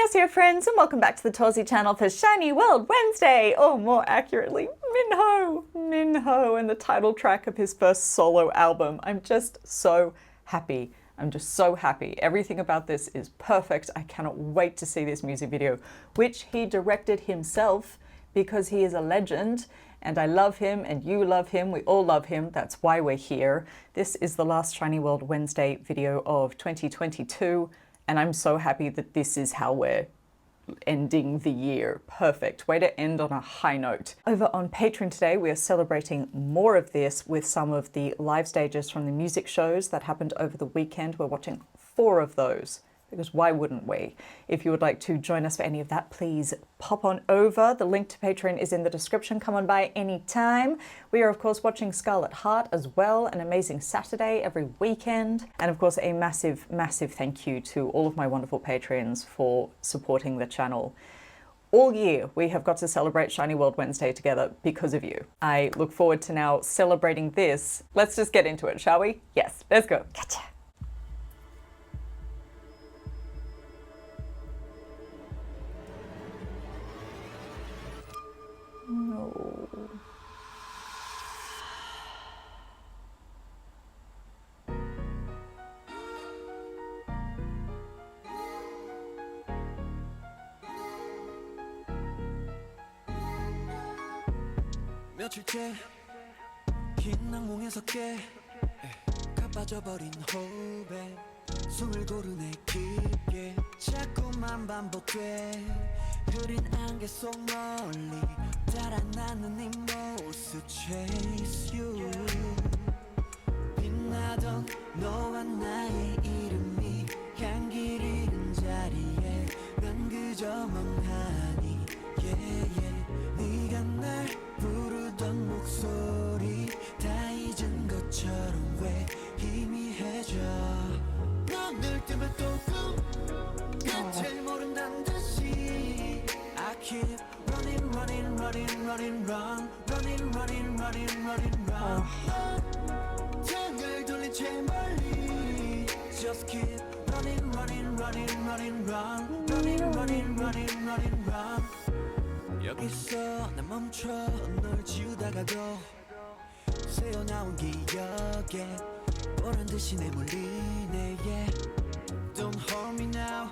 Annyeonghaseyo friends, and welcome back to the Torsie channel for Shiny World Wednesday, or more accurately, Minho, and the title track of his first solo album. I'm just so happy. Everything about this is perfect. I cannot wait to see this music video, which he directed himself because he is a legend. And I love him, and you love him, we all love him, that's why we're here. This is the last Shiny World Wednesday video of 2022, and I'm so happy that this is how we're ending the year. Perfect. Way to end on a high note. Over on Patreon today, we are celebrating more of this with some of the live stages from the music shows that happened over the weekend. We're watching 4 of those, because why wouldn't we? If you would like to join us for any of that, please pop on over. The link to Patreon is in the description. Come on by anytime. We are, of course, watching Scarlet Heart as well, an amazing Saturday every weekend. And of course, a massive, massive thank you to all of my wonderful Patreons for supporting the channel. All year, we have got to celebrate Shiny World Wednesday together because of you. I look forward to now celebrating this. Let's just get into it, shall we? Yes, let's go. Gotcha. No. 며칠째 긴 악몽에서 깨 가빠져버린 호흡에 숨을 고르네 깊게 자꾸만 반복돼 흐린 안개 속 멀리 달아나는 네 모습 Chase you 빛나던 너와 나의 이름이 향기를 잃은 자리에 난 그저 멍하니 yeah, yeah. 네가 날 부르던 목소리 다 잊은 것처럼 왜 희미해져 너늘 때문에 또 끝을 모른단 듯이 I keep running, running, running, running, run running, running, running, running, run 등을 돌린 채 멀리 Just keep running, running, running, running, run running, running, running, running, run 여기서 난 멈춰 널 지우다가도 새어나온 기억에 보란듯이 내몰리네 yeah. Don't hold me now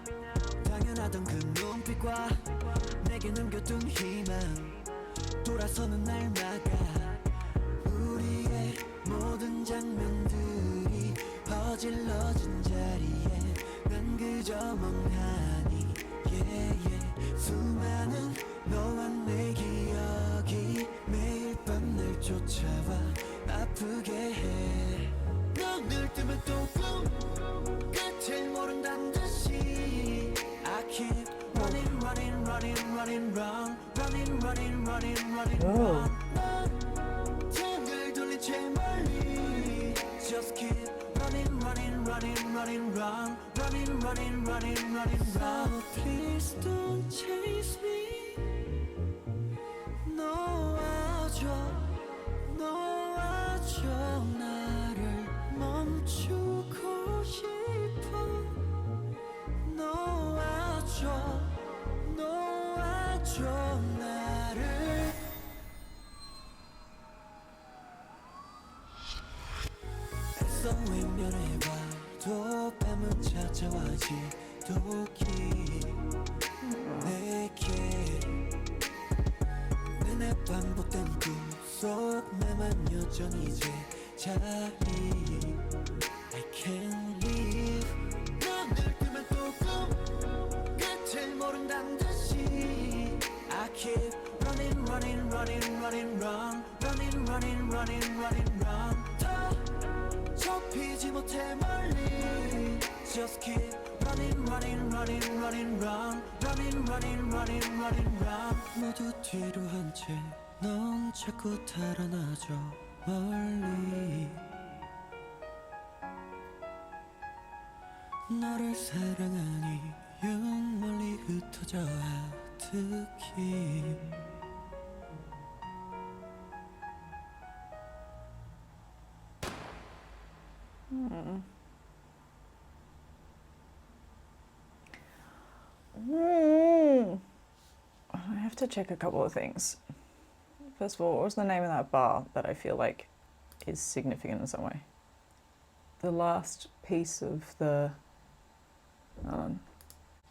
당연하던 그 눈빛과 내게 남겨둔 희망 돌아서는 날 막아 우리의 모든 장면들이 어질러진 자리에 난 그저 멍하니 yeah, yeah. 수많은 너와 내 기억이 매일 밤 날 쫓아와 아프게 해 너늘 때문에 또 끝을 모른단 듯이 I keep running, running, running, running, run running, running, running, running, run 등을 돌린 채 멀리 Just keep running, running, running, running, run running, running, running, running, run So please don't chase me 놓아줘 나를 멈추고 싶어 놓아줘 나를 애써 외면해봐도 밤은 찾아와 지독히 내게 내 반복된 꿈속 나만 여전히 제자리 I can't leave 너늘 뜨면 또 끝을 모른단 듯이 I keep running, running, running, running, run running, running, running, running, run 더 좁히지 못해 멀리 Just keep running, running, running, running, run running, running, running, running, run 모두 뒤로 한 채 넌 자꾸 달아나죠 멀리 너를 사랑한 이윤 멀리 흩어져 아득히 have to check a couple of things. First of all, what was the name of that bar that I feel like is significant in some way? The last piece of the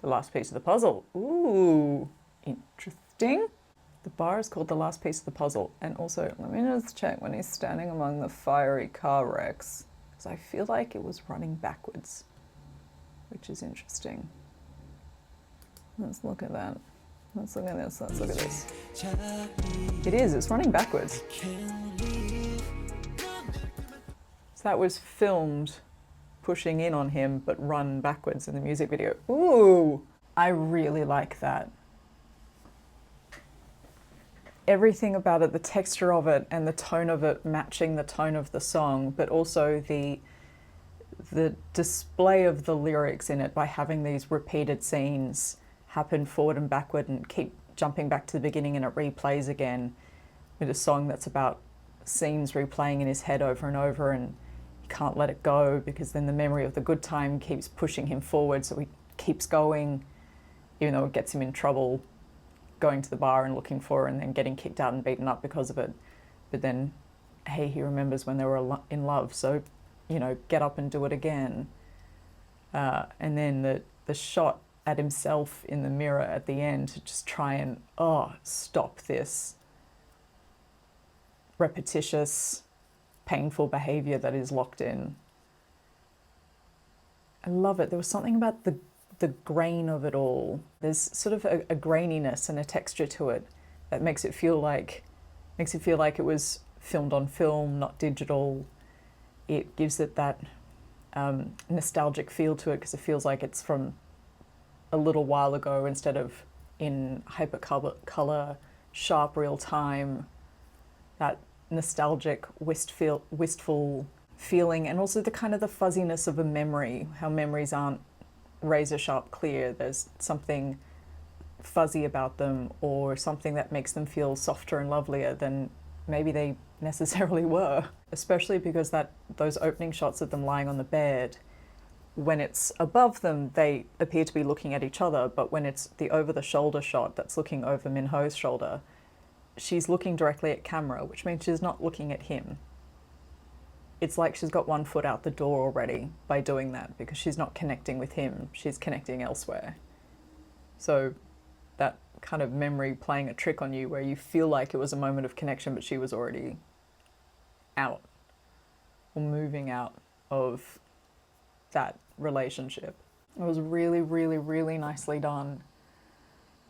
last piece of the puzzle. Ooh, interesting. The bar is called The Last Piece of the Puzzle. And also, let me just check when he's standing among the fiery car wrecks, because I feel like it was running backwards, which is interesting. Let's look at that. Let's look at this. Let's look at this. It is. It's running backwards. So that was filmed pushing in on him, but run backwards in the music video. Ooh, I really like that. Everything about it, the texture of it and the tone of it matching the tone of the song, but also the display of the lyrics in it by having these repeated scenes happen forward and backward and keep jumping back to the beginning and it replays again with a song that's about scenes replaying in his head over and over, and he can't let it go because then the memory of the good time keeps pushing him forward, so he keeps going even though it gets him in trouble going to the bar and looking for her and then getting kicked out and beaten up because of it. But then, hey, he remembers when they were in love, so, you know, get up and do it again. And then the shot at himself in the mirror at the end to just try and, stop this repetitious, painful behavior that is locked in. I love it. There was something about the grain of it all. There's sort of a graininess and a texture to it that makes it feel like it was filmed on film, not digital. It gives it that nostalgic feel to it because it feels like it's from a little while ago instead of in hypercolor, sharp real time. That nostalgic, wistful feeling, and also the kind of the fuzziness of a memory, how memories aren't razor sharp clear. There's something fuzzy about them, or something that makes them feel softer and lovelier than maybe they necessarily were. Especially because those opening shots of them lying on the bed, when it's above them, they appear to be looking at each other, but when it's the over-the-shoulder shot that's looking over Minho's shoulder, she's looking directly at camera, which means she's not looking at him. It's like she's got one foot out the door already by doing that, because she's not connecting with him, she's connecting elsewhere. So that kind of memory playing a trick on you where you feel like it was a moment of connection, but she was already out or moving out of that relationship. It was really, really, really nicely done.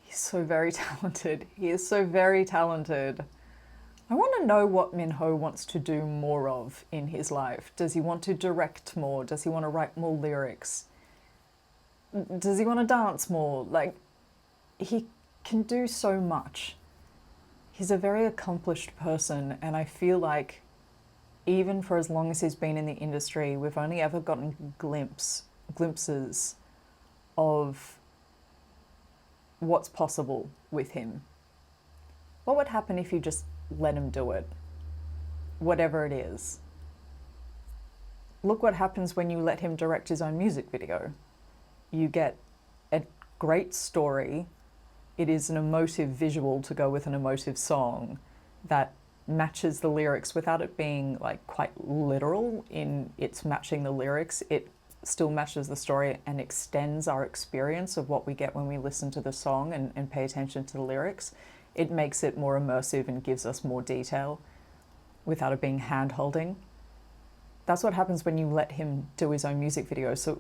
He's so very talented. He is so very talented. I want to know what Minho wants to do more of in his life. Does he want to direct more? Does he want to write more lyrics? Does he want to dance more? Like, he can do so much. He's a very accomplished person, and I feel like even for as long as he's been in the industry, we've only ever gotten glimpses of what's possible with him. What would happen if you just let him do it? Whatever it is. Look what happens when you let him direct his own music video. You get a great story. It is an emotive visual to go with an emotive song that matches the lyrics without it being like quite literal in its matching the lyrics. It still matches the story and extends our experience of what we get when we listen to the song and pay attention to the lyrics. It makes it more immersive and gives us more detail without it being hand-holding. That's what happens when you let him do his own music video. So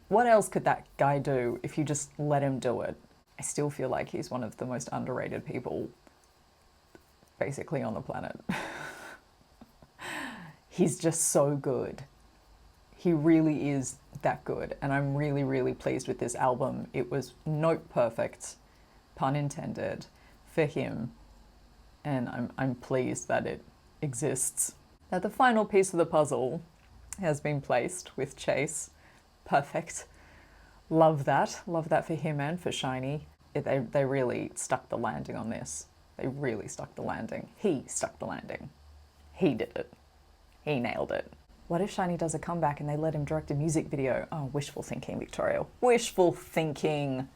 what else could that guy do if you just let him do it? I still feel like he's one of the most underrated people basically on the planet. He's just so good. He really is that good, and I'm really, really pleased with this album. It was note perfect, pun intended, for him, and I'm pleased that it exists. Now the final piece of the puzzle has been placed with Chase. Perfect. Love that for him and for SHINee. They really stuck the landing on this. They really stuck the landing. He stuck the landing. He did it. He nailed it. What if SHINee does a comeback and they let him direct a music video? Oh, wishful thinking, Victoria. Wishful thinking.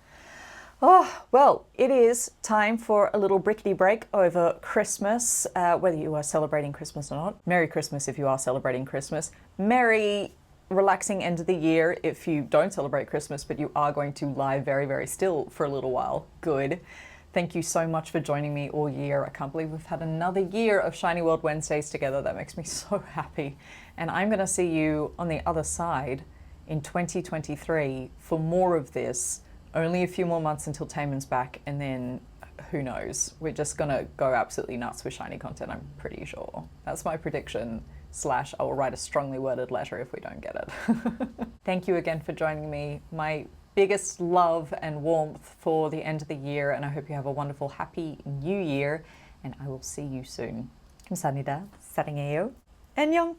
Oh, well, it is time for a little brickety break over Christmas, whether you are celebrating Christmas or not. Merry Christmas if you are celebrating Christmas. Merry relaxing end of the year if you don't celebrate Christmas, but you are going to lie very, very still for a little while. Good. Thank you so much for joining me all year. I can't believe we've had another year of Shiny World Wednesdays together. That makes me so happy. And I'm going to see you on the other side in 2023 for more of this. Only a few more months until Taemin's back, and then who knows? We're just gonna go absolutely nuts with shiny content, I'm pretty sure. That's my prediction, / I will write a strongly worded letter if we don't get it. Thank you again for joining me. My biggest love and warmth for the end of the year, and I hope you have a wonderful, happy new year, and I will see you soon. 감사합니다. 사랑해요. 안녕.